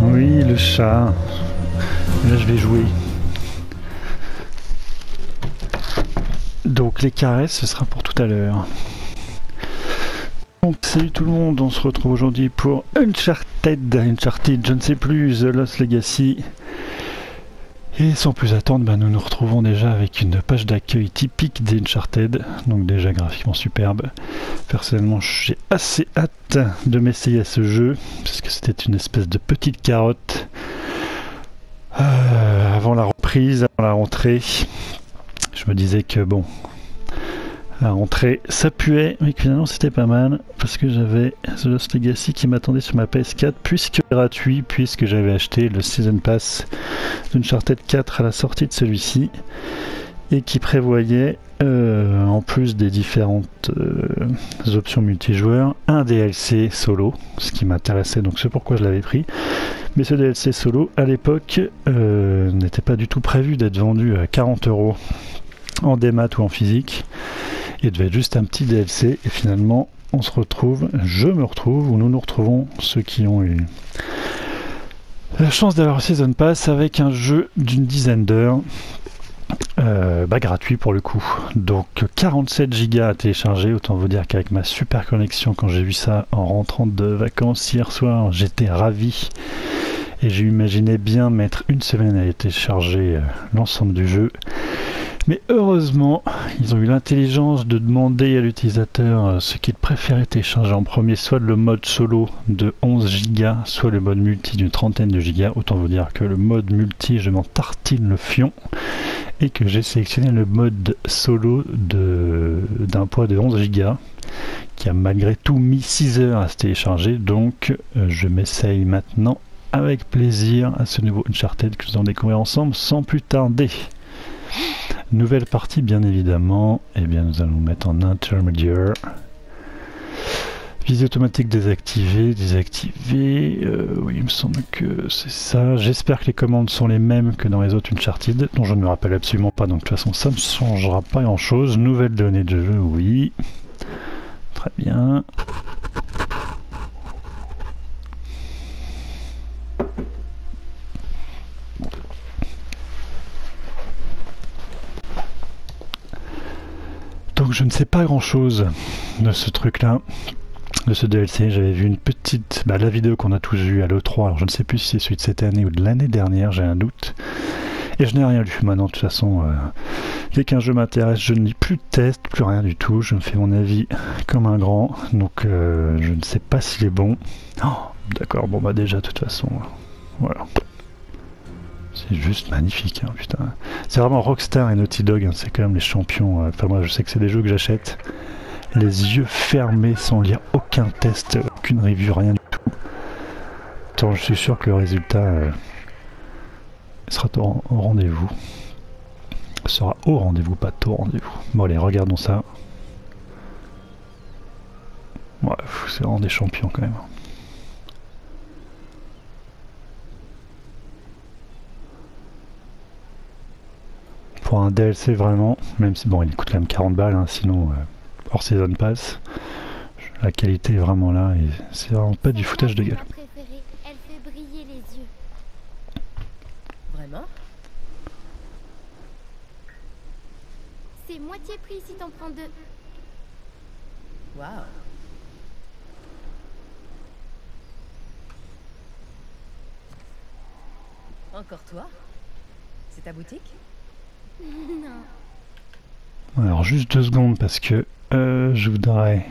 Oui, le chat. Là, je vais jouer. Donc, les caresses, ce sera pour tout à l'heure. Donc, salut tout le monde, on se retrouve aujourd'hui pour Uncharted, je ne sais plus, The Lost Legacy. Et sans plus attendre, nous nous retrouvons déjà avec une page d'accueil typique des Uncharted, donc déjà graphiquement superbe. Personnellement, j'ai assez hâte de m'essayer à ce jeu, parce que c'était une espèce de petite carotte avant la reprise, avant la rentrée. Je me disais que bon, la rentrée ça puait, mais que finalement c'était pas mal, parce que j'avais The Lost Legacy qui m'attendait sur ma PS4, puisque gratuit, puisque j'avais acheté le Season Pass d'Uncharted 4 à la sortie de celui-ci, et qui prévoyait, en plus des différentes options multijoueurs, un DLC solo, ce qui m'intéressait, donc c'est pourquoi je l'avais pris. Mais ce DLC solo, à l'époque, n'était pas du tout prévu d'être vendu à 40 € en démat ou en physique. Il devait être juste un petit DLC, et finalement, on se retrouve, je me retrouve, ou nous nous retrouvons, ceux qui ont eu la chance d'avoir Season Pass, avec un jeu d'une dizaine d'heures, gratuit pour le coup. Donc 47 Go à télécharger, autant vous dire qu'avec ma super connexion, quand j'ai vu ça en rentrant de vacances hier soir, j'étais ravi. Et j'ai imaginé bien mettre une semaine à télécharger l'ensemble du jeu. Mais heureusement, ils ont eu l'intelligence de demander à l'utilisateur ce qu'il préférait télécharger en premier, soit le mode solo de 11 Go, soit le mode multi d'une trentaine de gigas. Autant vous dire que le mode multi, je m'en tartine le fion, et que j'ai sélectionné le mode solo d'un poids de 11 Go, qui a malgré tout mis 6 heures à se télécharger. Donc je m'essaye maintenant avec plaisir à ce nouveau Uncharted que nous allons découvrir ensemble sans plus tarder. Nouvelle partie bien évidemment, et bien nous allons mettre en intermédiaire. Visée automatique désactivée, oui il me semble que c'est ça. J'espère que les commandes sont les mêmes que dans les autres Uncharted, dont je ne me rappelle absolument pas, donc de toute façon ça ne changera pas grand chose. Nouvelle donnée de jeu, oui. Très bien. Donc je ne sais pas grand chose de ce truc là, de ce DLC. J'avais vu une petite, la vidéo qu'on a tous vue à l'E3, alors je ne sais plus si c'est celui de cette année ou de l'année dernière, j'ai un doute. Et je n'ai rien lu. Maintenant de toute façon, dès qu'un jeu m'intéresse, je ne lis plus de test, plus rien du tout, je me fais mon avis comme un grand, donc je ne sais pas s'il est bon. Oh, d'accord, bon déjà de toute façon, voilà. C'est juste magnifique, hein, putain. C'est vraiment Rockstar et Naughty Dog, hein, c'est quand même les champions. Enfin, moi, je sais que c'est des jeux que j'achète les yeux fermés, sans lire aucun test, aucune review, rien du tout. Tant je suis sûr que le résultat sera au rendez-vous. Sera au rendez-vous, pas au rendez-vous. Bon, allez, regardons ça. Ouais, c'est vraiment des champions quand même. Pour un DLC vraiment, même si bon il coûte quand même 40 balles, hein, sinon hors Season Pass, la qualité est vraiment là et c'est vraiment pas du foutage de gueule. Elle fait briller les yeux. Vraiment? C'est moitié prix si t'en prends deux. Waouh. Encore toi? C'est ta boutique? Non. Alors juste 2 secondes parce que je voudrais...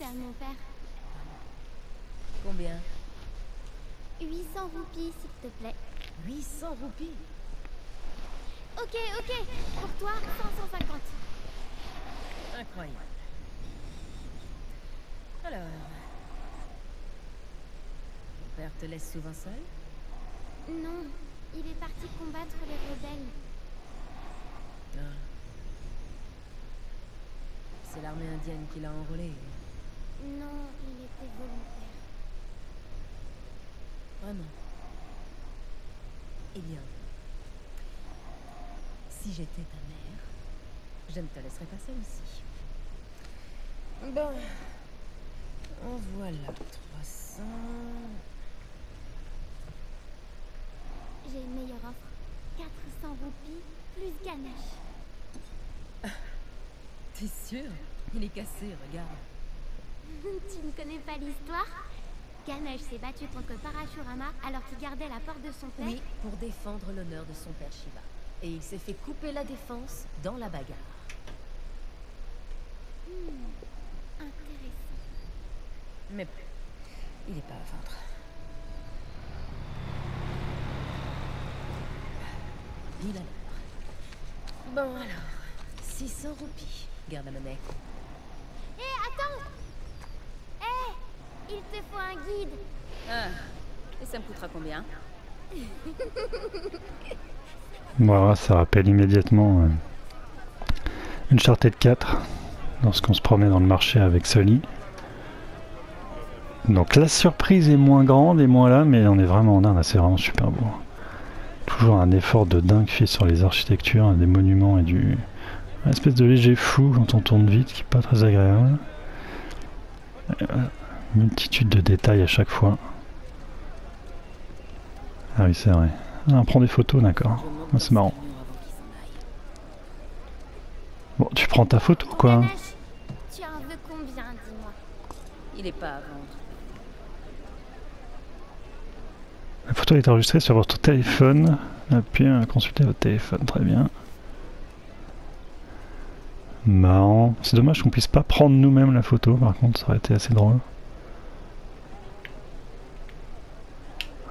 l'anniversaire de mon père. Combien? 800 roupies, s'il te plaît. 800 roupies. Ok, pour toi, 550. Incroyable. Alors... Ton père te laisse souvent seul? Non, il est parti combattre les rebelles. Ah. C'est l'armée indienne qui l'a enrôlé. Non, il était volontaire. Vraiment. Eh bien, si j'étais ta mère, je ne te laisserais pas seule ici. Bon. En voilà 300... J'ai une meilleure offre. 400 roupies, plus ganache. T'es sûr? Il est cassé, regarde. Tu ne connais pas l'histoire? Ganesh s'est battu contre Parashurama alors qu'il gardait la porte de son père. Oui, pour défendre l'honneur de son père Shiva. Et il s'est fait couper la défense dans la bagarre. Intéressant. Mais bon, il n'est pas à vendre. Il a l'air. Bon alors, 600 roupies. Garde la monnaie. Hé, attends! Hé, il te faut un guide. Ah, et ça me coûtera combien? Voilà, ça rappelle immédiatement une Uncharted 4 lorsqu'on se promenait dans le marché avec Sully. Donc la surprise est moins grande et moins là, mais on est vraiment en Inde, c'est vraiment super beau. Toujours un effort de dingue fait sur les architectures, des monuments et une espèce de léger flou quand on tourne vite qui n'est pas très agréable. Multitude de détails à chaque fois. Ah oui, c'est vrai. Ah, on prend des photos, d'accord. Ah, c'est marrant. Bon, tu prends ta photo, quoi. Ganesh, tu en veux combien, dis-moi? Il n'est pas à vendre. La photo est enregistrée sur votre téléphone. Appuyez à consulter votre téléphone, très bien. Marrant. C'est dommage qu'on puisse pas prendre nous-mêmes la photo, par contre, ça aurait été assez drôle.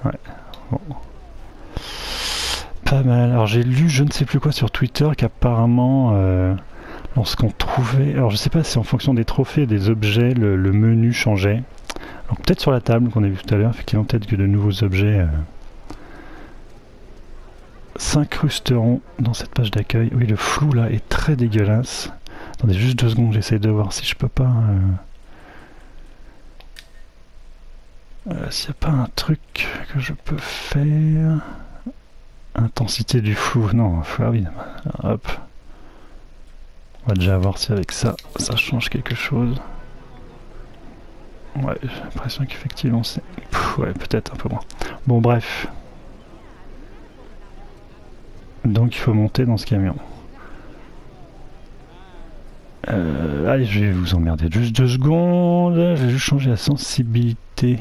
Ouais, bon. Pas mal. Alors j'ai lu je ne sais plus quoi sur Twitter qu'apparemment, lorsqu'on trouvait... Alors je sais pas si en fonction des trophées et des objets, le menu changeait. Alors peut-être sur la table qu'on a vu tout à l'heure, effectivement peut-être que de nouveaux objets s'incrusteront dans cette page d'accueil. Oui, le flou là est très dégueulasse. Attendez juste 2 secondes, j'essaie de voir si je peux pas... s'il n'y a pas un truc que je peux faire... Intensité du flou, non, ah oui, hop. On va déjà voir si avec ça, ça change quelque chose. Ouais, j'ai l'impression qu'effectivement c'est... Ouais, peut-être un peu moins. Bon, bref. Donc il faut monter dans ce camion. Allez, je vais vous emmerder juste 2 secondes. Je vais juste changer la sensibilité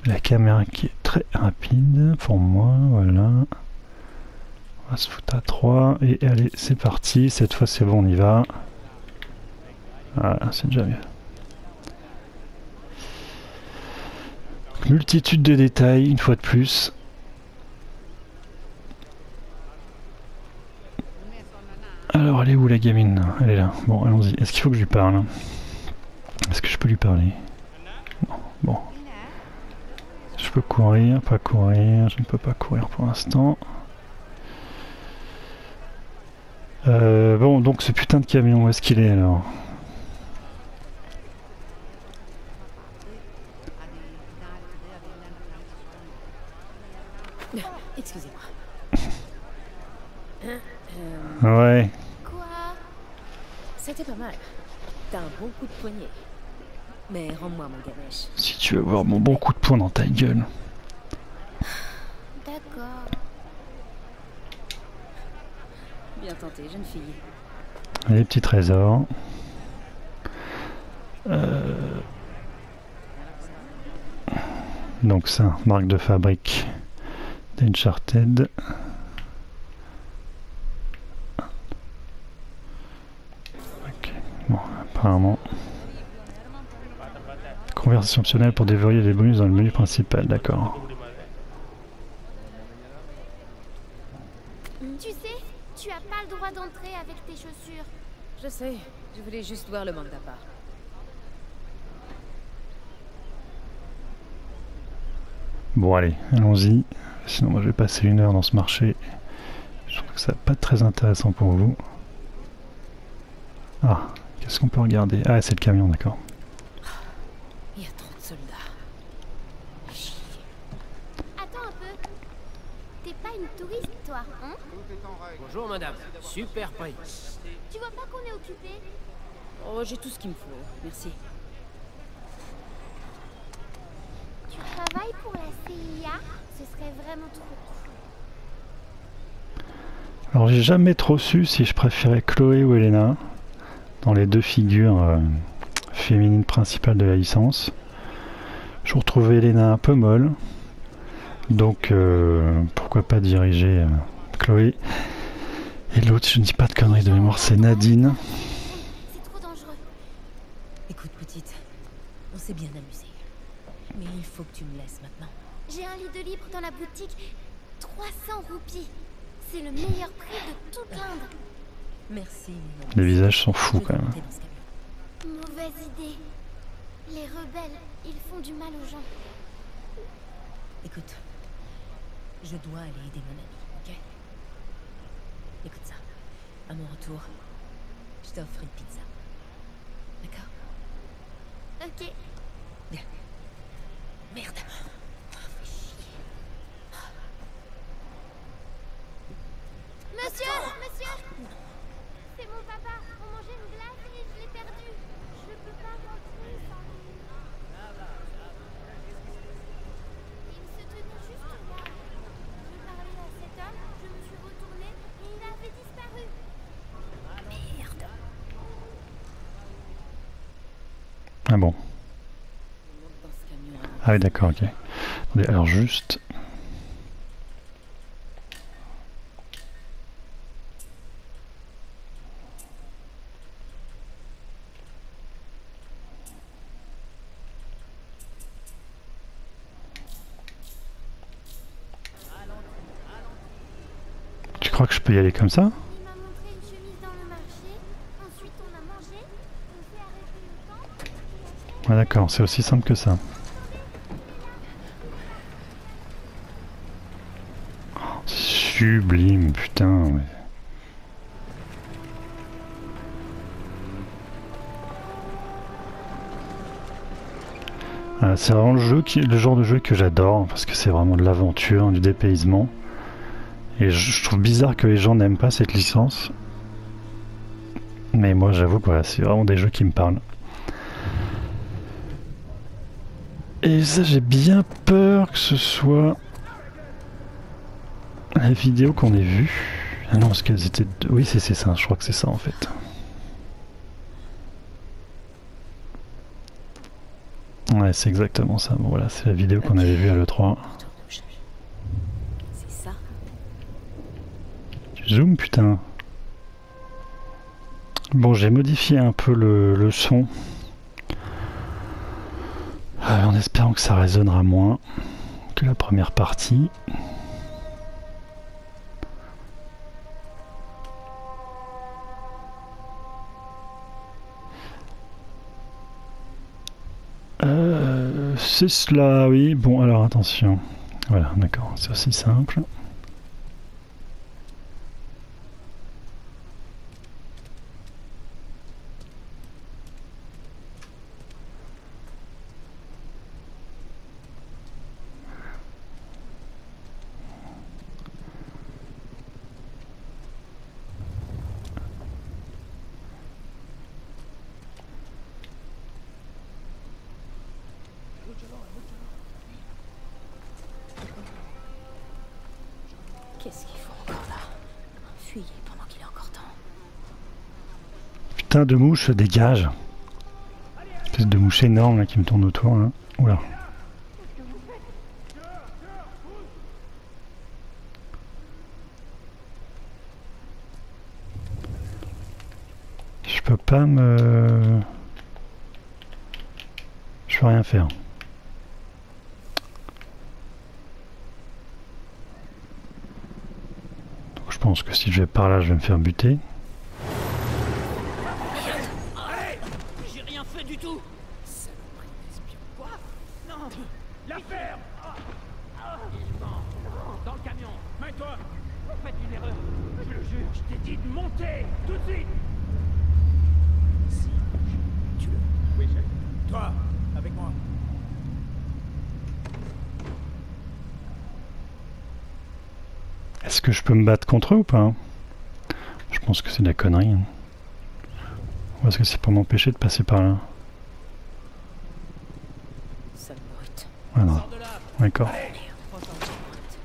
de la caméra qui est très rapide pour moi. Voilà. On va se foutre à 3. Et allez, c'est parti. Cette fois, c'est bon, on y va. Voilà, c'est déjà mieux. Multitude de détails, une fois de plus. Alors, elle est où la gamine? Elle est là. Bon, allons-y. Est-ce qu'il faut que je lui parle? Est-ce que je peux lui parler? Non. Bon. Je peux courir, pas courir. Je ne peux pas courir pour l'instant. Bon, donc ce putain de camion, où est-ce qu'il est alors? Excusez-moi. Ouais. Quoi? C'était pas mal. T'as un bon coup de poignet. Mais rends-moi mon Ganesh. Si tu veux voir mon bon coup de poing dans ta gueule. D'accord. Bien tenté, jeune fille. Les petits trésors. Donc ça, marque de fabrique d'Uncharted. Ok, bon, apparemment. conversation optionnelle pour déverrouiller les bonus dans le menu principal, d'accord. Tu sais, tu as pas le droit d'entrer avec tes chaussures. Je sais, je voulais juste voir le manque d'appart. Bon allez, allons-y. Sinon moi je vais passer 1 heure dans ce marché. Je trouve que ça va pas être très intéressant pour vous. Ah, qu'est-ce qu'on peut regarder? Ah, c'est le camion, d'accord. Il y a trop de soldats. Attends un peu. T'es pas une touriste, toi, hein? Bonjour madame, super prix. Tu vois pas qu'on est occupé? Oh, j'ai tout ce qu'il me faut, merci. Tu travailles pour la CIA? Ce serait vraiment trop cool. Alors j'ai jamais trop su si je préférais Chloé ou Elena dans les deux figures féminines principales de la licence. Je retrouvais Elena un peu molle, donc pourquoi pas diriger Chloé. Et l'autre, je ne dis pas de conneries de mémoire, c'est Nadine. C'est trop dangereux. Écoute, petite, on s'est bien amusé. Mais il faut que tu me laisses maintenant. J'ai un lit de libre dans la boutique. 300 roupies. C'est le meilleur prix de toute l'Inde. Merci. Les visages sont fous quand même. Mauvaise idée. Les rebelles, ils font du mal aux gens. Écoute, je dois aller aider mon ami, ok? Écoute ça. À mon retour, je t'offre une pizza. D'accord? Ok. Bien. Merde. Monsieur, monsieur. C'est mon papa. On mangeait une glace et je l'ai perdu. Je ne peux pas rentrer sans lui. Il se tenait juste là. Je parlais à cet homme, je me suis retournée et il avait disparu. Merde. Ah bon. On monte dans ce camion avant. Ah oui d'accord, ok. Attendez, alors juste... Tu crois que je peux y aller comme ça? Il m'a montré une chemise dans le marché. Ensuite, on a mangé. On s'est arrêté le temps. Et après, Ah d'accord, c'est aussi simple que ça. Sublime, putain. Ouais. C'est vraiment le genre de jeu que j'adore parce que c'est vraiment de l'aventure, du dépaysement. Et je trouve bizarre que les gens n'aiment pas cette licence. Mais moi j'avoue que voilà, c'est vraiment des jeux qui me parlent. Et ça j'ai bien peur que ce soit la vidéo qu'on ait vue. Ah non, parce qu'elles étaient... Oui c'est ça, je crois que c'est ça en fait. Ouais c'est exactement ça. Bon voilà, c'est la vidéo qu'on avait vue à l'E3. C'est ça. Tu zoomes putain. Bon j'ai modifié un peu le son. En espérant que ça résonnera moins que la première partie. C'est cela, oui. Bon, alors attention. Voilà, d'accord, c'est aussi simple. Qu'est-ce qu'il faut encore là? Fuyez pendant qu'il est encore temps. Putain de mouche, dégage. Espèce de mouche énorme là qui me tourne autour là. Oula. Je peux pas me... Je peux rien faire. Donc je pense que si je vais par là, je vais me faire buter. Hey, j'ai rien fait du tout. Saloperie d'espion. Quoi? Non. La ferme. Il ment. Dans le camion. Mets-toi. Vous faites une erreur. Je le jure, je t'ai dit de monter. Tout de suite. Si. Tu le... Oui, chef. Toi, avec moi. Est-ce que je peux me battre contre eux ou pas? Je pense que c'est de la connerie. Ou est-ce que c'est pour m'empêcher de passer par là? Sale brute. Voilà. Sors de là. D'accord. Merde, pas tant que ça, brute.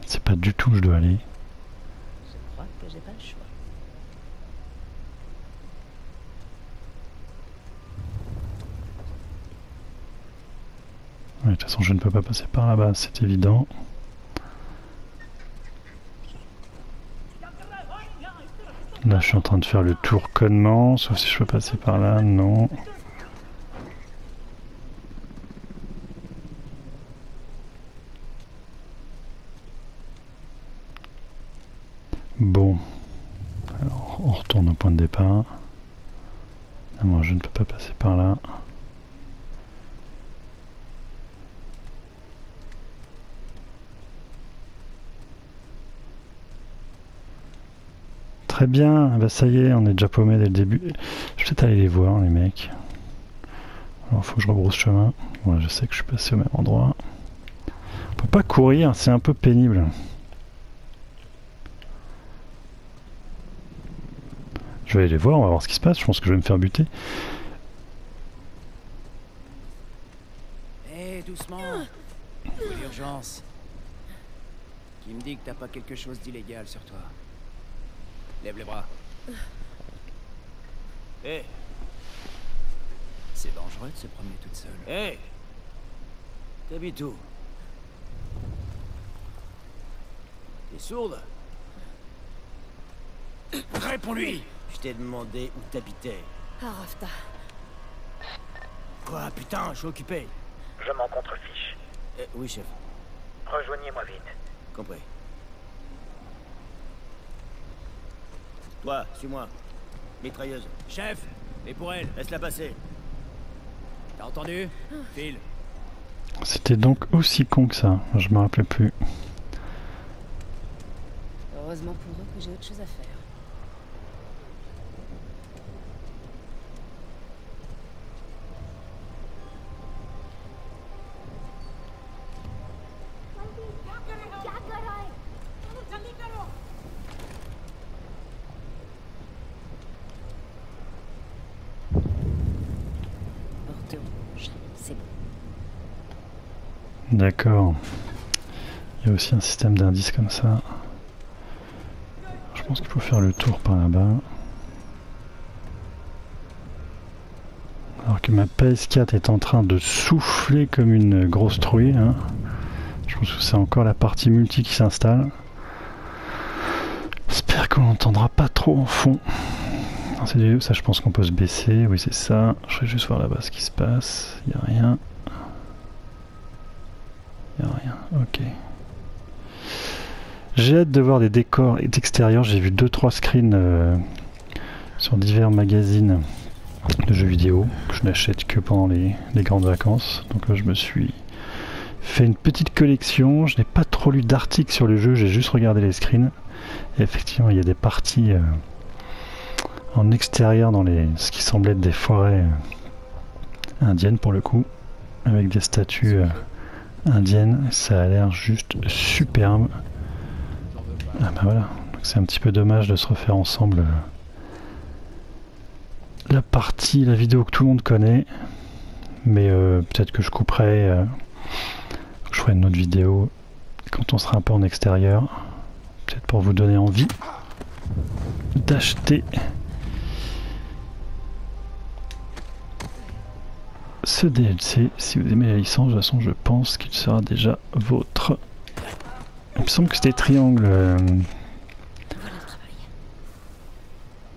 C'est pas du tout où je dois aller. Je crois que j'ai pas le choix. Ouais, de toute façon, je ne peux pas passer par là-bas, c'est évident. Là, je suis en train de faire le tour connement, sauf si je peux passer par là, non. Bon. Alors, on retourne au point de départ. Ah, moi, je ne peux pas passer par là. Très bien, bah ça y est, on est déjà paumé dès le début. Je vais peut-être aller les voir, les mecs. Alors, faut que je rebrousse chemin. Voilà, je sais que je suis passé au même endroit. On peut pas courir, c'est un peu pénible. Je vais aller les voir, on va voir ce qui se passe. Je pense que je vais me faire buter. Hé, doucement. L'urgence. Qui me dit que t'as pas quelque chose d'illégal sur toi? Lève les bras. Hé. C'est dangereux de se promener toute seule. Hé. T'habites où? T'es sourde? Réponds-lui. Je t'ai demandé où t'habitais. Ah, Rafta. Quoi, putain, je suis occupé. Je m'en contrefiche. Oui, chef. Rejoignez-moi vite. Compris. Toi, suis-moi. Mitrailleuse. Chef, et pour elle, laisse-la passer. T'as entendu? File. C'était donc aussi con que ça, je me rappelais plus. Heureusement pour eux que j'ai autre chose à faire. Porte rouge, c'est bon. D'accord. Il y a aussi un système d'indices comme ça. Je pense qu'il faut faire le tour par là-bas. Alors que ma PS4 est en train de souffler comme une grosse truie. Hein. Je pense que c'est encore la partie multi qui s'installe. J'espère qu'on n'entendra pas trop en fond. C'est du ça, je pense qu'on peut se baisser. Oui, c'est ça. Je vais juste voir là-bas ce qui se passe. Il n'y a rien. Il n'y a rien. Ok. J'ai hâte de voir des décors d'extérieur. J'ai vu 2-3 screens sur divers magazines de jeux vidéo que je n'achète que pendant les grandes vacances. Donc là, je me suis fait une petite collection. Je n'ai pas trop lu d'articles sur le jeu. J'ai juste regardé les screens. Et effectivement, il y a des parties en extérieur dans ce qui semblait être des forêts indiennes pour le coup, avec des statues indiennes. Ça a l'air juste superbe. Ah bah voilà, donc c'est un petit peu dommage de se refaire ensemble la vidéo que tout le monde connaît, mais peut-être que je couperai, je ferai une autre vidéo quand on sera un peu en extérieur, peut-être pour vous donner envie d'acheter ce DLC. Si vous aimez la licence, de toute façon je pense qu'il sera déjà vôtre. Il me semble que c'était triangle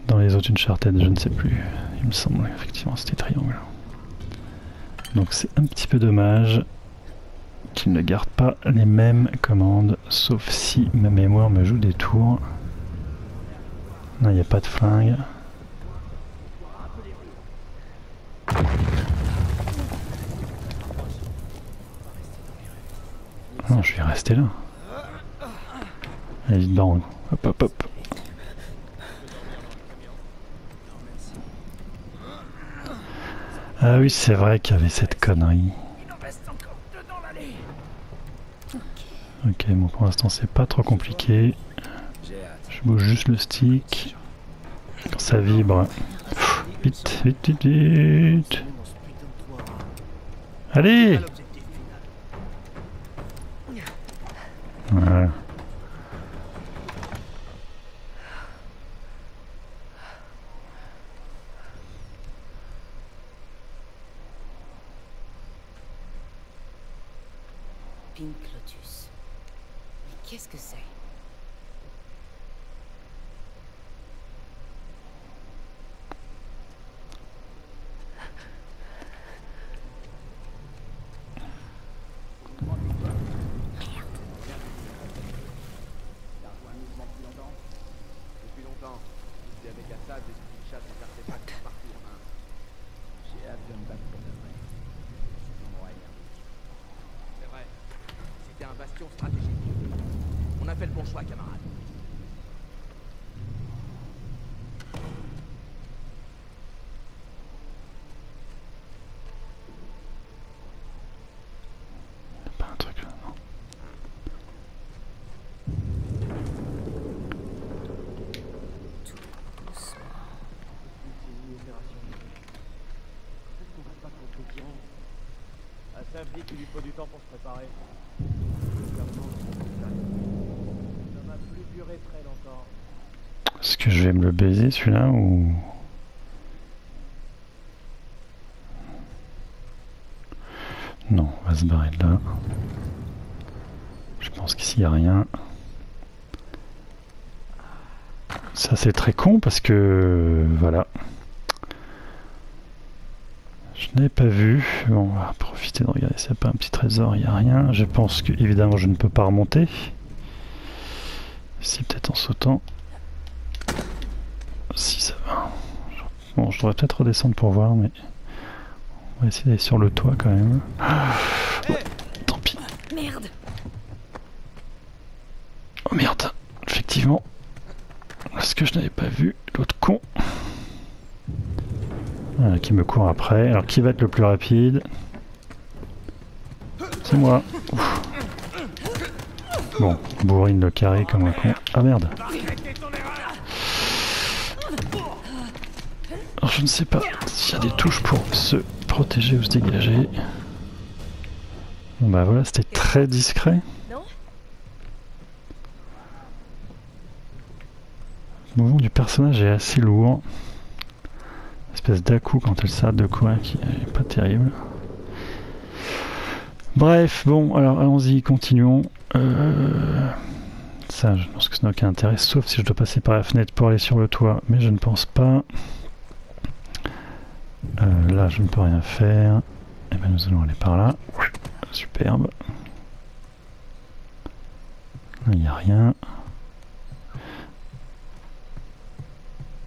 dans les autres doit être une Uncharted, je ne sais plus. Il me semble effectivement c'était triangle. Donc c'est un petit peu dommage qu'il ne garde pas les mêmes commandes, sauf si ma mémoire me joue des tours. Là il n'y a pas de flingue. Non, je vais rester là. Allez, vite, baron. Hop, hop, hop. Ah oui, c'est vrai qu'il y avait cette connerie. Ok, bon, pour l'instant, c'est pas trop compliqué. Je bouge juste le stick. Quand ça vibre. Vite, vite, vite, vite. Allez! Voilà. Pink Lotus. Mais qu'est-ce que c'est? Depuis longtemps, c'est avec Assad et ce chasse des artefacts partout en Inde. J'ai hâte de me battre pour de vrai. C'est vrai, c'était un bastion stratégique. On a fait le bon choix, camarade. Pas un truc là, non. Assad dit qu'il lui faut du temps pour se préparer. Ça va plus durer très longtemps. Est-ce que je vais me le baiser celui-là ou... Non, on va se barrer de là. Je pense qu'ici il n'y a rien. Ça c'est très con parce que... Voilà. Je n'avais pas vu. Bon, on va profiter de regarder s'il n'y a pas un petit trésor. Il n'y a rien. Je pense que évidemment je ne peux pas remonter. Si, peut-être en sautant. Si, ça va. Bon, je devrais peut-être redescendre pour voir, mais... On va essayer d'aller sur le toit quand même. Oh, tant pis. Merde! Oh merde. Effectivement. Est-ce que je n'avais pas vu l'autre con? Voilà, qui me court après. Alors, qui va être le plus rapide? C'est moi. Ouf. Bon, bourrine le carré comme un con. Ah merde. Alors, je ne sais pas s'il y a des touches pour se protéger ou se dégager. Bon bah voilà, c'était très discret. Non? Le mouvement du personnage est assez lourd. Espèce d'à-coup quand elle s'arrête de courir qui est pas terrible. Bref, bon, alors allons-y, continuons. Ça, je pense que ça n'a aucun intérêt, sauf si je dois passer par la fenêtre pour aller sur le toit, mais je ne pense pas. Là, je ne peux rien faire. Et bien, nous allons aller par là. Superbe. Là, il n'y a rien.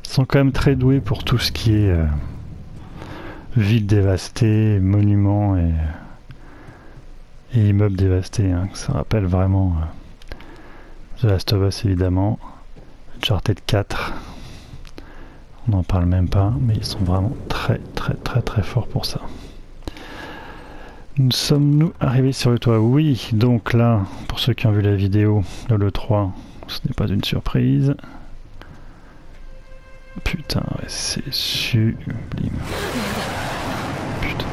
Ils sont quand même très doués pour tout ce qui est ville dévastée, monuments et immeubles dévastés. Hein. Ça rappelle vraiment The Last of Us évidemment. Uncharted 4. On n'en parle même pas, mais ils sont vraiment très forts pour ça. Nous sommes-nous arrivés sur le toit? Oui, donc là, pour ceux qui ont vu la vidéo de l'E3, ce n'est pas une surprise. Putain, ouais, c'est sublime. Putain.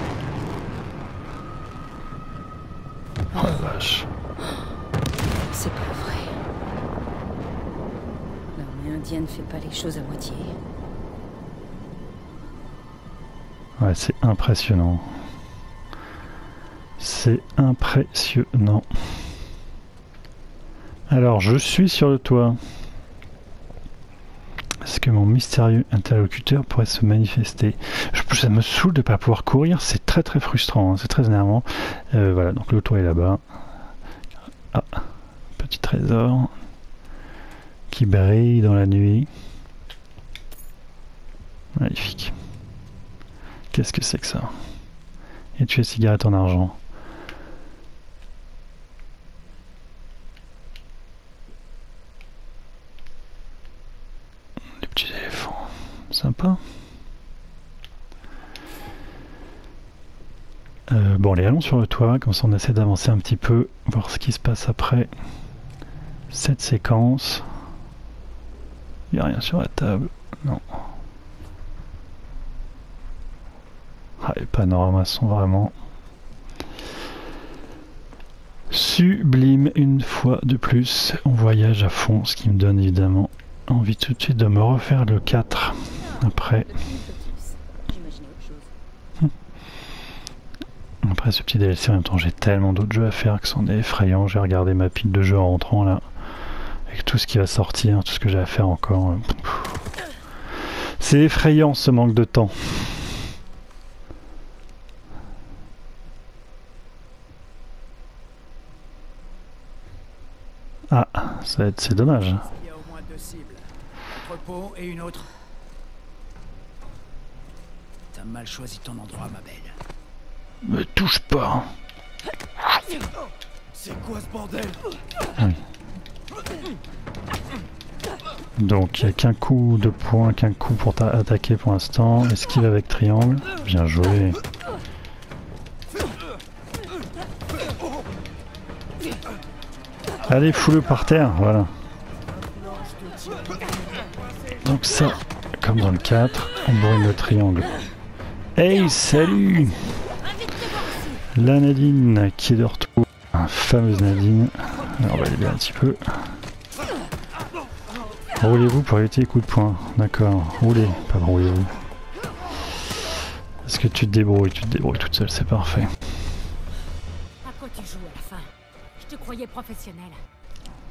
Oh la vache. C'est pas vrai. L'armée indienne fait pas les choses à moitié. Ouais, c'est impressionnant. C'est impressionnant. Alors, je suis sur le toit. Est-ce que mon mystérieux interlocuteur pourrait se manifester? Ça me saoule de ne pas pouvoir courir, c'est très très frustrant, hein, c'est très énervant. Voilà, donc l'auto est là-bas. Ah, petit trésor qui brille dans la nuit. Magnifique. Qu'est-ce que c'est que ça? Et tu es cigarette en argent. Les petits éléphants. Sympa. Bon, allez, allons sur le toit, comme ça on essaie d'avancer un petit peu, voir ce qui se passe après cette séquence. Il n'y a rien sur la table, non. Ah, les panoramas sont vraiment sublimes une fois de plus. On voyage à fond, ce qui me donne évidemment envie tout de suite de me refaire le 4 après. Après ce petit DLC, en même temps j'ai tellement d'autres jeux à faire que c'en est effrayant. J'ai regardé ma pile de jeux en rentrant là, avec tout ce qui va sortir, tout ce que j'ai à faire encore. C'est effrayant ce manque de temps. Ah, c'est dommage. Il y a au moins 2 cibles. Un entrepôt et une autre. T'as mal choisi ton endroit, ma belle. Me touche pas. C'est quoi ce bordel? Oui. Donc il n'y a qu'un coup de poing, qu'un coup pour attaquer pour l'instant. Esquive avec triangle. Bien joué. Allez, fous-le par terre, voilà. Donc ça, comme dans le 4, on brûle le triangle. Hey, salut! La Nadine qui est de retour. Fameuse Nadine. Alors on va l'aider un petit peu. Roulez-vous pour éviter les coups de poing. D'accord. Roulez, pas roulez-vous. Est-ce que tu te débrouilles toute seule, c'est parfait. À quoi tu joues à la fin? Je te croyais professionnel.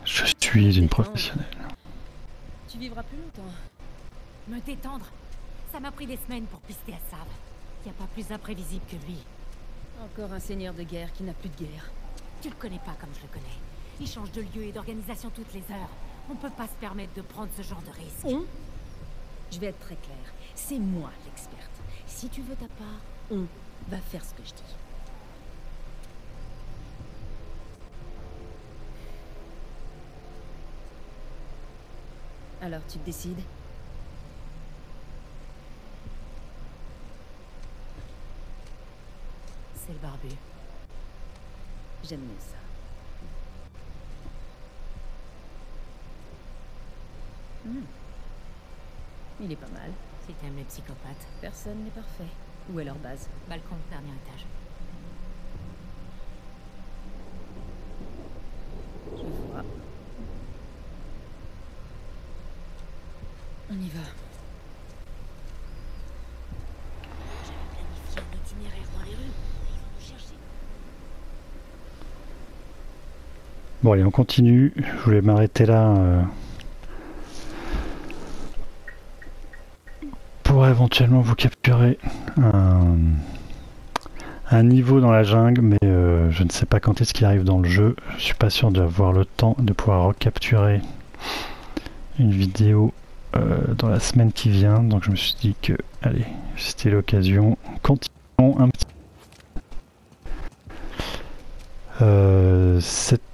Je suis une professionnelle. Tu vivras plus longtemps. Me détendre? Ça m'a pris des semaines pour pister à Sav. Y a pas plus imprévisible que lui. Encore un seigneur de guerre qui n'a plus de guerre. Tu le connais pas comme je le connais. Il change de lieu et d'organisation toutes les heures. On peut pas se permettre de prendre ce genre de risque. Je vais être très claire. C'est moi l'experte. Si tu veux ta part, on va faire ce que je dis. Alors tu te décides? C'est le barbu. J'aime mieux ça. Il est pas mal. Si t'aimes les psychopathes. Personne n'est parfait. Où est leur base? Balcon, dernier étage. Je vois. On y va. J'avais planifié un itinéraire dans les rues. Ils vont nous chercher. Bon allez, on continue. Je voulais m'arrêter là pour éventuellement vous capturer un niveau dans la jungle, mais je ne sais pas quand est-ce qu'il arrive dans le jeu. Je suis pas sûr d'avoir le temps de pouvoir recapturer une vidéo dans la semaine qui vient, donc je me suis dit que allez, c'était l'occasion. Continuons un petit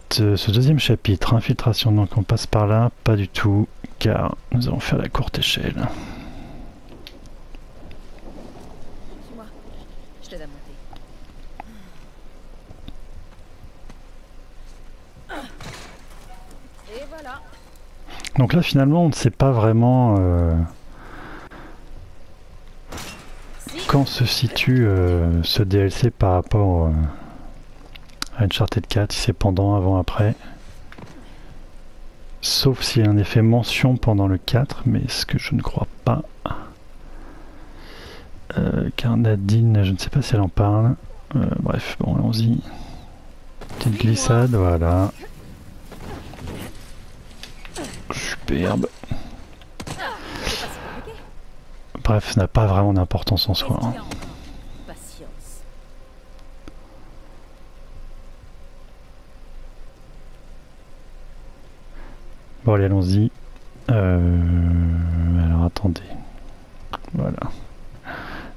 ce deuxième chapitre, infiltration. Donc on passe par là, pas du tout, car nous allons faire la courte échelle. Suis-moi. Je t'aide à monter. Et voilà. Donc là finalement on ne sait pas vraiment quand se situe ce DLC par rapport à Uncharted 4, si c'est pendant, avant, après. Sauf s'il y a un effet mention pendant le 4, mais ce que je ne crois pas. Car Nadine, je ne sais pas si elle en parle. Bref, bon, allons-y. Petite glissade, voilà. Superbe. Bref, ça n'a pas vraiment d'importance en soi. Hein. Patience. Bon allez, allons-y. Alors attendez. Voilà.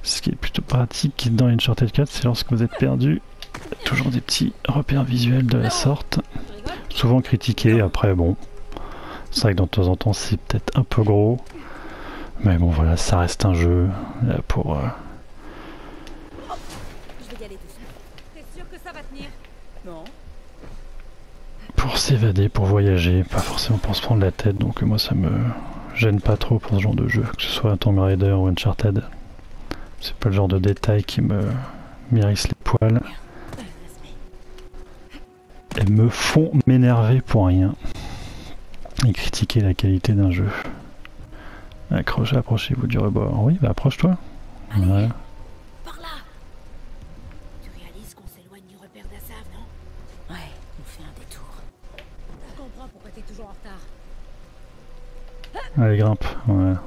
Ce qui est plutôt pratique dans Uncharted 4, c'est lorsque vous êtes perdu, il y a toujours des petits repères visuels de la sorte. Souvent critiqués, après bon. C'est vrai que de temps en temps c'est peut-être un peu gros. Mais bon voilà, ça reste un jeu là pour... Je vais y aller doucement. T'es sûr que ça va tenir? Non. Pour s'évader, pour voyager, pas forcément pour se prendre la tête, donc moi ça me gêne pas trop pour ce genre de jeu, que ce soit Tomb Raider ou Uncharted. C'est pas le genre de détail qui me m'hérisse les poils et me font m'énerver pour rien et critiquer la qualité d'un jeu. Approchez-vous du rebord. Oui, bah approche-toi. Voilà. Par là. Tu réalises qu'on s'éloigne du repère d'Assav, non? Ouais, on fait un détour. Je comprends pourquoi t'es toujours en retard. Allez, grimpe. Voilà.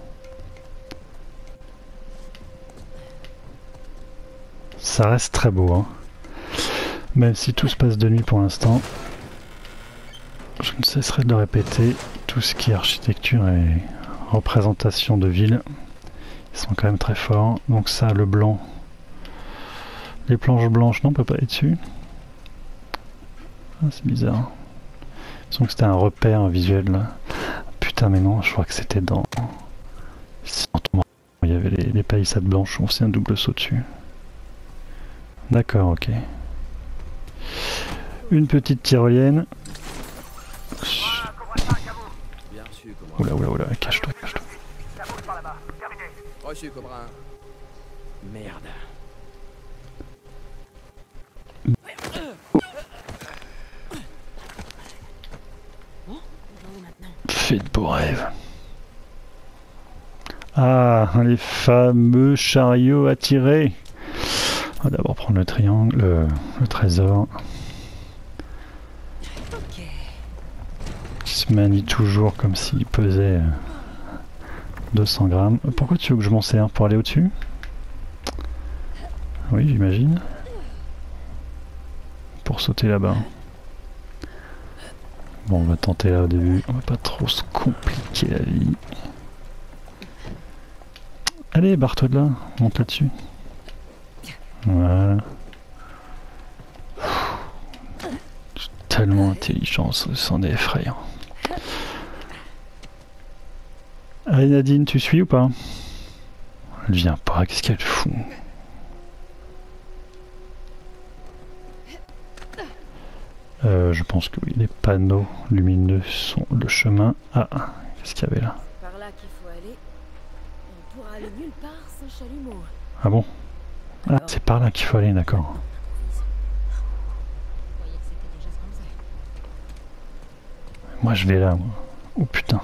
Ça reste très beau, hein. Même si tout se passe de nuit pour l'instant, je ne cesserai de le répéter, tout ce qui est architecture et représentation de ville, ils sont quand même très forts. Donc ça, le blanc, les planches blanches, non, on peut pas aller dessus. Ah, c'est bizarre. Disons que c'était un repère visuel là. Putain mais non, je crois que c'était dans... Il y avait les palissades blanches, on faisait un double saut dessus. D'accord, ok. Une petite tyrolienne. Oula, oula, oula, cache-toi, cache-toi. Reçu, Cobra. Merde. Fais de beaux rêves. Ah, les fameux chariots à tirer. On va d'abord prendre le triangle, le trésor. Qui se manie toujours comme s'il pesait 200 grammes. Pourquoi tu veux que je m'en sers? Pour aller au-dessus? Oui, j'imagine. Pour sauter là-bas. Bon, on va tenter là au début. On va pas trop se compliquer la vie. Allez, barre-toi de là. Monte là-dessus. Voilà. Tellement intelligent, c'en est effrayant. Allez Nadine, tu suis ou pas? Elle vient pas, qu'est-ce qu'elle fout? Je pense que oui, les panneaux lumineux sont le chemin. Ah, qu'est-ce qu'il y avait là? C'est par là qu'il faut aller. On pourra aller nulle part sans chalumeau. Ah bon? Ah, c'est par là qu'il faut aller, d'accord. Moi je vais là, moi. Oh putain.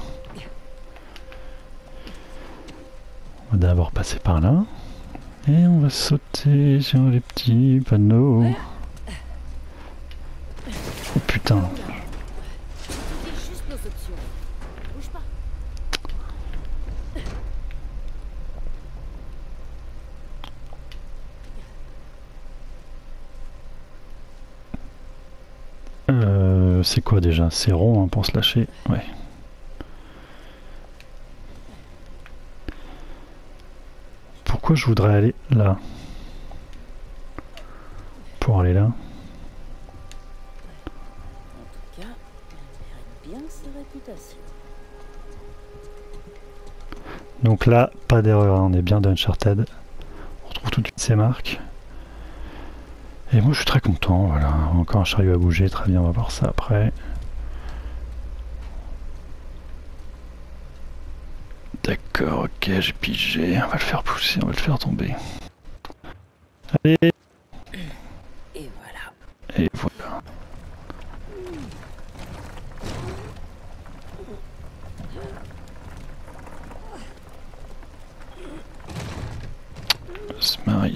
On va d'abord passer par là. Et on va sauter sur les petits panneaux. Oh putain. C'est juste nos options. Bouge pas. C'est quoi déjà? C'est rond hein, pour se lâcher. Ouais. Pourquoi je voudrais aller là? Pour aller là? En tout cas, elle mérite bien sa réputation. Donc là, pas d'erreur, hein, on est bien dans Uncharted. On retrouve tout de suite ces marques. Et moi je suis très content, voilà. Encore un chariot à bouger, très bien, on va voir ça après. D'accord, ok, j'ai pigé. On va le faire pousser, on va le faire tomber. Allez! Et voilà. Et voilà.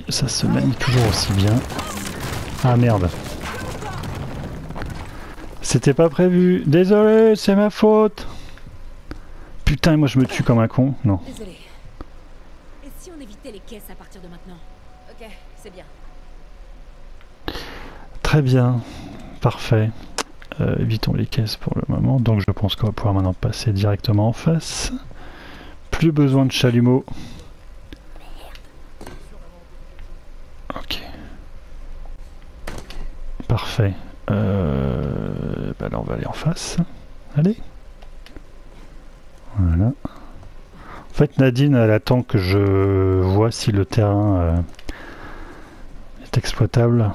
Ça se manie toujours aussi bien. Ah merde. C'était pas prévu. Désolé, c'est ma faute. Putain, moi je me tue comme un con. Non. Désolé. Et éviter les caisses à partir de maintenant. Ok, c'est bien. Très bien, parfait. Évitons les caisses pour le moment, donc je pense qu'on va pouvoir maintenant passer directement en face. Plus besoin de chalumeau. Ok. Parfait. Bah là on va aller en face. Allez. Voilà. En fait Nadine elle attend que je vois si le terrain est exploitable.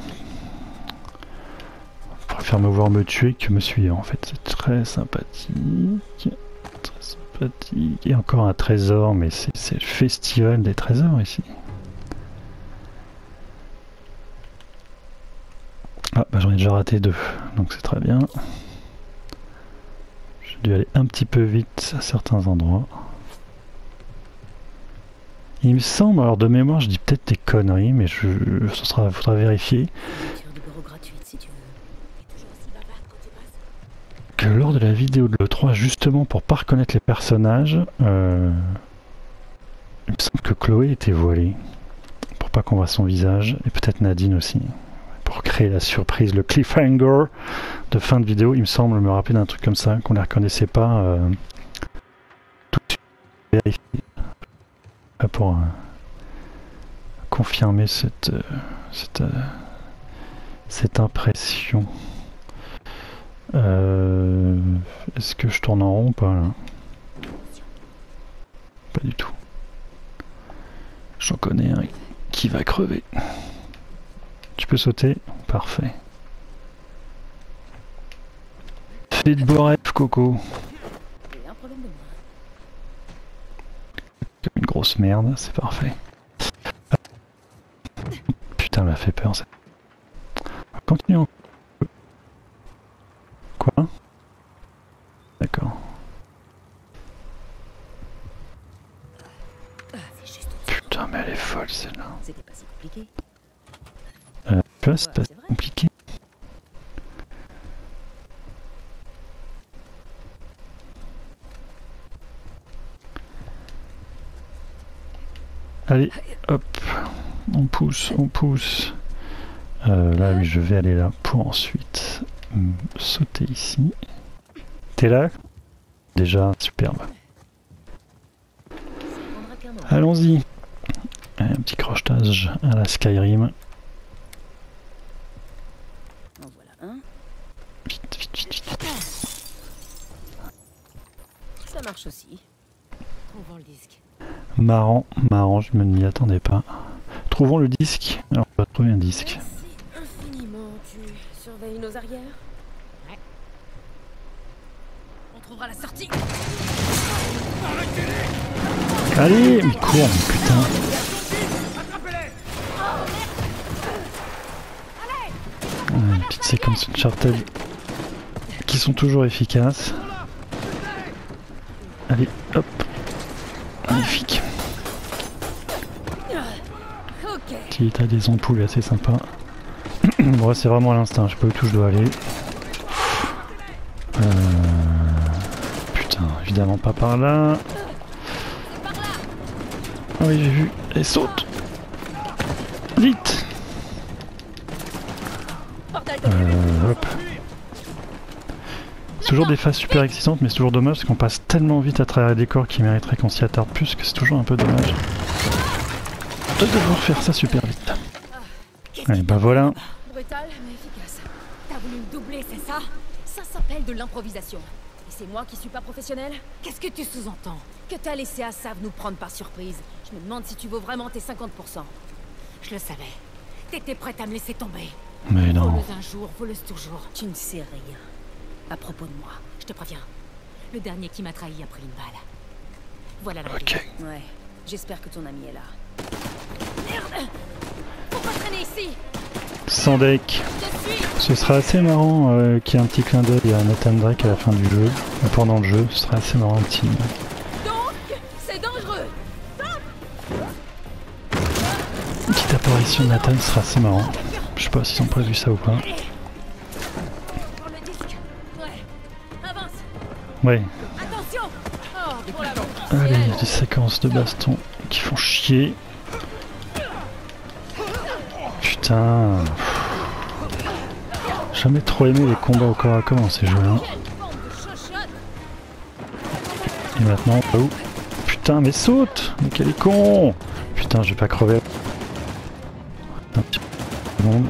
Je préfère me voir me tuer que me suivre en fait. C'est très sympathique. Très sympathique. Et encore un trésor, mais c'est le festival des trésors ici. Ah bah j'en ai déjà raté 2, donc c'est très bien. J'ai dû aller un petit peu vite à certains endroits. Il me semble, alors de mémoire je dis peut-être des conneries, mais faudra vérifier. Que lors de la vidéo de l'E3, justement pour pas reconnaître les personnages, il me semble que Chloé était voilée. Pour pas qu'on voit son visage, et peut-être Nadine aussi. Pour créer la surprise, le cliffhanger de fin de vidéo, il me semble me rappeler d'un truc comme ça, qu'on ne les reconnaissait pas. Tout de suite, vérifier. Pour confirmer cette impression. Est-ce que je tourne en rond ou pas là? Pas du tout. J'en connais un qui va crever. Tu peux sauter? Parfait. Fais de beaux rêves, Coco. Comme une grosse merde, c'est parfait. Putain, elle m'a fait peur ça. Continuons. Quoi? D'accord. Putain, mais elle est folle celle-là. C'était pas si compliqué. Tu vois, c'est pas si compliqué. Allez, hop, on pousse, on pousse. Là, oui, je vais aller là pour ensuite sauter ici. T'es là? Déjà, superbe. Allons-y. Un petit crochetage à la Skyrim. En voilà un. Vite, vite, vite, vite. Ça marche aussi. Trouvons le disque. Marrant, marrant, je ne m'y attendais pas. Trouvons le disque. Alors, on va trouver un disque. Merci infiniment. Tu surveilles nos arrières? Ouais. On trouvera la sortie. Allez, mais cours, mais putain. Une petite séquence Uncharted qui sont toujours efficaces. Allez, hop. Magnifique. Petit tas des ampoules assez sympa. Bon, c'est vraiment à l'instinct, je sais pas où tout je dois aller. Putain, évidemment pas par là. Ah oui, j'ai vu. Et saute. Vite. Hop. C'est toujours des phases super excitantes, mais c'est toujours dommage parce qu'on passe tellement vite à travers les décors qui mériteraient qu'on s'y attarde plus que c'est toujours un peu dommage de devoir faire ça super vite. Allez, bah voilà. Brutal mais efficace. T'as voulu me doubler, c'est ça? Ça s'appelle de l'improvisation. Et c'est moi qui suis pas professionnel? Qu'est-ce que tu sous-entends? Que t'as laissé Asav nous prendre par surprise. Je me demande si tu vaux vraiment tes 50%. Je le savais. T'étais prête à me laisser tomber. Mais non. Voleuse un jour, voleuse toujours. Tu ne sais rien. À propos de moi, je te préviens. Le dernier qui m'a trahi a pris une balle. Voilà la Ok. Ouais, j'espère que ton ami est là. Merde! Faut pas traîner ici! Sans deck. Ce sera assez marrant qu'il y ait un petit clin d'œil à Nathan Drake à la fin du jeu. Pendant le jeu, ce sera assez marrant, un petit... Donc, c'est dangereux! Une petite apparition de Nathan sera assez marrant. Je sais pas s'ils ont prévu ça ou pas. Pour le disque. Ouais. Avance. Ouais. Attention! Oh, pour la Allez, des séquences de baston qui font chier. putain. Jamais trop aimé les combats au corps à corps dans ces jeux-là. Et maintenant, oh putain, mais saute! Mais quel est con! Putain, je vais pas crever. Un petit seconde.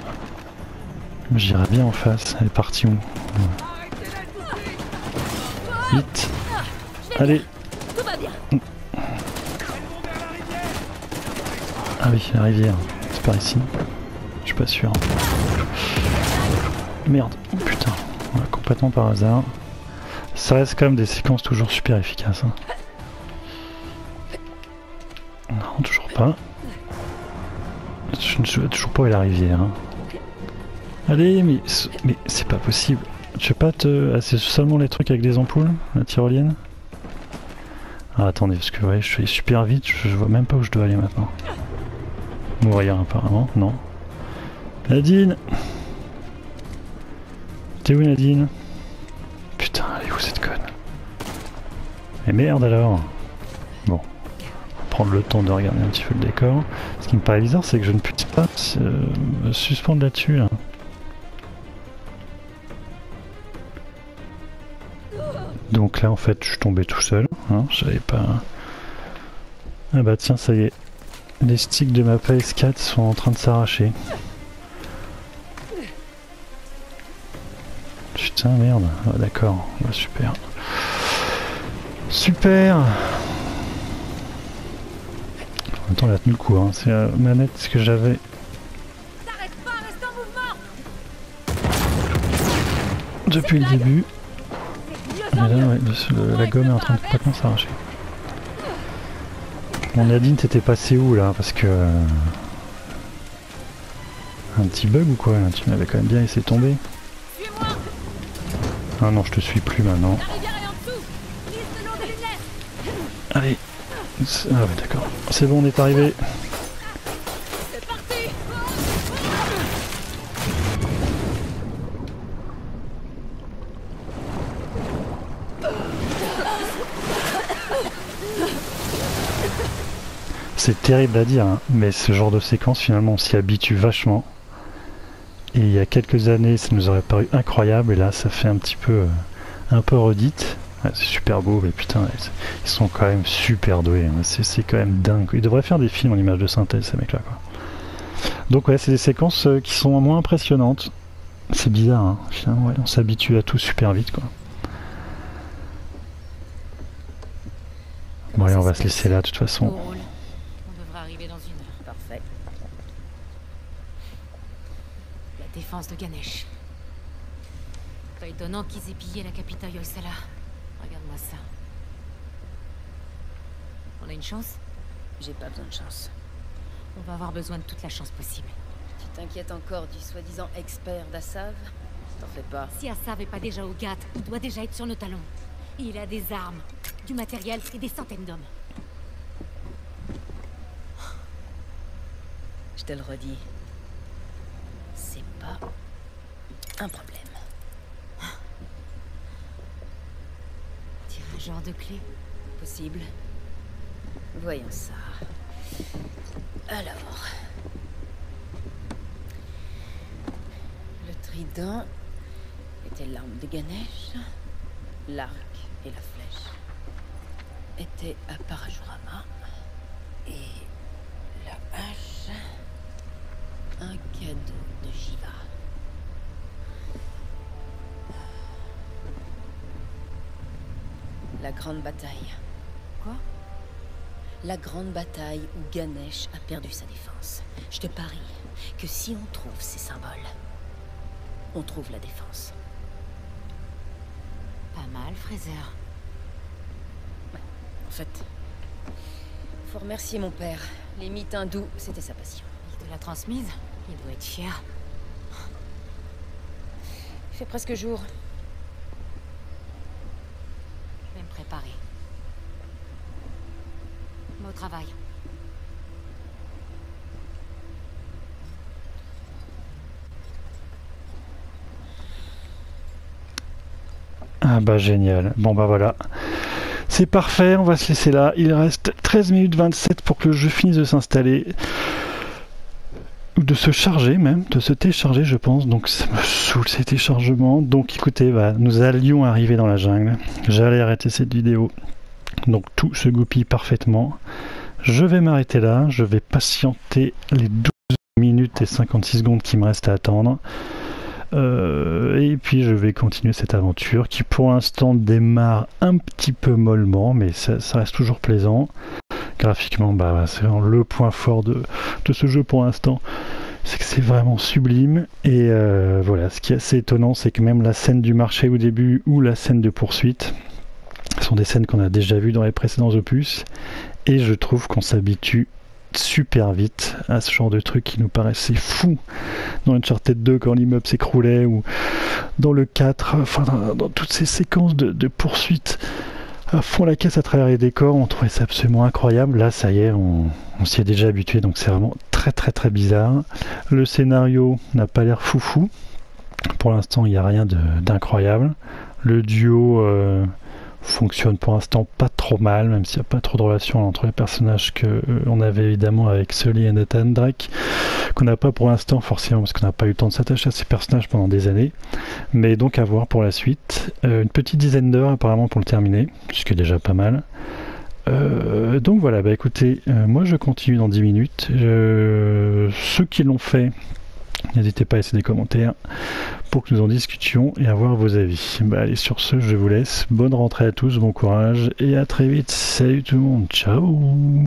J'irai bien en face. Elle est partie où? Vite! Allez! Ah oui, la rivière. C'est par ici. Je suis pas sûr. Merde, oh, putain, voilà, complètement par hasard. Ça reste quand même des séquences toujours super efficaces. Hein. Non, toujours pas. Je ne sais toujours pas où est la rivière. Hein. Allez, mais c'est pas possible. Tu veux pas te... Ah, c'est seulement les trucs avec des ampoules, la tyrolienne? Ah, attendez, parce que ouais, je suis super vite, je vois même pas où je dois aller maintenant. Mourir apparemment, non. Nadine! T'es où Nadine? Putain, elle est où cette conne? Et merde alors! Bon, on va prendre le temps de regarder un petit peu le décor. Ce qui me paraît bizarre, c'est que je ne puisse pas me suspendre là-dessus. Là. Donc là, en fait, je suis tombé tout seul. Hein, j'avais pas... Ah bah tiens, ça y est. Les sticks de ma PS4 sont en train de s'arracher. Putain, merde. Ah, d'accord, ouais, super. Super. En même temps, elle a tenu le coup. Hein. C'est la manette que j'avais. Depuis le début. Mais là, ouais, la gomme est en train de complètement s'arracher. Mon Nadine, t'étais passé où là? Parce que... Un petit bug ou quoi? Tu m'avais quand même bien laissé tomber. Ah non, je te suis plus maintenant. Allez. Ah ouais, d'accord. C'est bon, on est arrivé. C'est terrible à dire, hein, mais ce genre de séquence, finalement, on s'y habitue vachement. Et il y a quelques années, ça nous aurait paru incroyable, et là, ça fait un petit peu, un peu redite. Ouais, c'est super beau, mais putain, ils sont quand même super doués. Hein. C'est quand même dingue. Ils devraient faire des films en images de synthèse, ces mecs-là, quoi. Donc ouais, c'est des séquences qui sont moins impressionnantes. C'est bizarre, hein. Finalement, ouais, on s'habitue à tout super vite, quoi. Bon, allez, on va se laisser là, de toute façon. Parfait. La défense de Ganesh. Pas étonnant qu'ils aient pillé la capitale Hoysala. Regarde-moi ça. On a une chance? J'ai pas besoin de chance. On va avoir besoin de toute la chance possible. Tu t'inquiètes encore du soi-disant expert d'Assav? T'en fais pas. Si Assav est pas déjà au GAT, il doit déjà être sur nos talons. Il a des armes, du matériel et des centaines d'hommes. Je te le redis. C'est pas un problème. Tirageur de clés? Possible. Voyons ça. Alors... Le trident était l'arme de Ganesh. L'arc et la flèche étaient à Parashurama. Et la hache... un cadeau de Shiva. La grande bataille. Quoi? La grande bataille où Ganesh a perdu sa défense. Je te parie que si on trouve ces symboles, on trouve la défense. Pas mal, Fraser. En fait, faut remercier mon père. Les mythes hindous, c'était sa passion. Il te l'a transmise? Il doit être fier. Il fait presque jour. Je vais me préparer. Au travail. Ah bah génial. Bon bah voilà. C'est parfait, on va se laisser là. Il reste 13 minutes 27 pour que le jeu finisse de s'installer. de se charger même, de se télécharger je pense, donc ça me saoule ces téléchargements. Donc écoutez, nous allions arriver dans la jungle, j'allais arrêter cette vidéo, donc tout se goupille parfaitement. Je vais m'arrêter là, je vais patienter les 12 minutes et 56 secondes qui me restent à attendre. Et puis je vais continuer cette aventure qui pour l'instant démarre un petit peu mollement, mais ça reste toujours plaisant. Graphiquement, c'est vraiment le point fort de ce jeu pour l'instant, c'est que c'est vraiment sublime. Et voilà, ce qui est assez étonnant, c'est que même la scène du marché au début ou la scène de poursuite sont des scènes qu'on a déjà vues dans les précédents opus, et je trouve qu'on s'habitue super vite à ce genre de truc qui nous paraissait fou dans Uncharted 2 quand l'immeuble s'écroulait, ou dans le 4, enfin dans toutes ces séquences de poursuite à fond la caisse à travers les décors, on trouvait ça absolument incroyable. Là ça y est, on s'y est déjà habitué, donc c'est vraiment très très très bizarre. Le scénario n'a pas l'air foufou pour l'instant, il n'y a rien d'incroyable. Le duo fonctionne pour l'instant pas trop mal, même s'il n'y a pas trop de relation entre les personnages qu'on avait évidemment avec Sully et Nathan Drake, qu'on n'a pas pour l'instant forcément parce qu'on n'a pas eu le temps de s'attacher à ces personnages pendant des années, mais donc à voir pour la suite. Une petite dizaine d'heures apparemment pour le terminer, ce qui est déjà pas mal. Donc voilà, écoutez, moi je continue dans 10 minutes. Ceux qui l'ont fait, n'hésitez pas à laisser des commentaires pour que nous en discutions et avoir vos avis. Allez, sur ce, je vous laisse. Bonne rentrée à tous, bon courage et à très vite. Salut tout le monde, ciao.